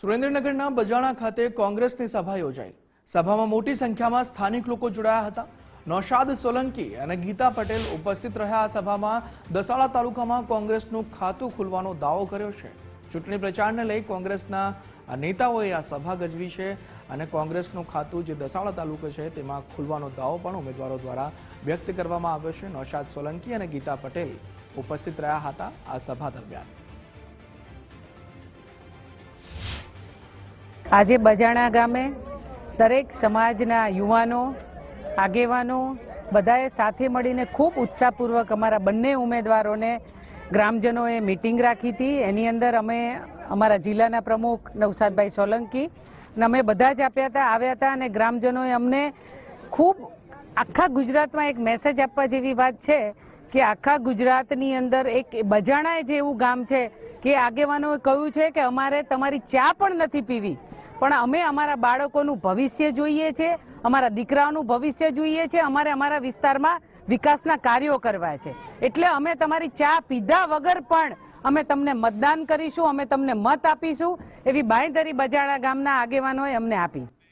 સુરેન્દ્રનગરના બજાણા ખાતે કોંગ્રેસની સભા યોજાઈ। સભામાં મોટી સંખ્યામાં સ્થાનિક લોકો જોડાયા હતા। નૌશાદ સોલંકી અને ગીતા પટેલ ઉપસ્થિત રહ્યા। આ સભામાં દસાડા તાલુકામાં કોંગ્રેસનું ખાતું ખુલવાનો દાવો કર્યો છે। ચૂંટણી પ્રચારને લઈ કોંગ્રેસના નેતાઓએ આ સભા ગજવી છે અને કોંગ્રેસનું ખાતું જે દસાડા તાલુકો છે તેમાં ખુલવાનો દાવો પણ ઉમેદવારો દ્વારા વ્યક્ત કરવામાં આવ્યો છે। નૌશાદ સોલંકી અને ગીતા પટેલ ઉપસ્થિત રહ્યા હતા આ સભા દરમિયાન। આજે બજાણા ગામે દરેક સમાજના યુવાનો આગેવાનો બધાએ સાથે મળીને ખૂબ ઉત્સાહપૂર્વક અમારા બંને ઉમેદવારોને ગ્રામજનોએ મીટિંગ રાખી હતી। એની અંદર અમે અમારા જિલ્લાના પ્રમુખ નૌશાદભાઈ સોલંકી અને અમે બધા જ આવ્યા હતા અને ગ્રામજનોએ અમને ખૂબ આખા ગુજરાતમાં એક મેસેજ આપવા જેવી વાત છે કે આખા ગુજરાતની અંદર એક બજાણા જે એવું ગામ છે કે આગેવાનોએ કહ્યું છે કે અમારે તમારી ચા પણ નથી પીવી, પણ અમે અમારા બાળકોનું ભવિષ્ય જોઈએ છે, અમારા દીકરાઓનું ભવિષ્ય જોઈએ છે, અમારે અમારા વિસ્તારમાં વિકાસના કાર્યો કરવા છે। એટલે અમે તમારી ચા પીધા વગર પણ અમે તમને મતદાન કરીશું, અમે તમને મત આપીશું એવી બાંયધરી બજાણા ગામના આગેવાનોએ અમને આપી।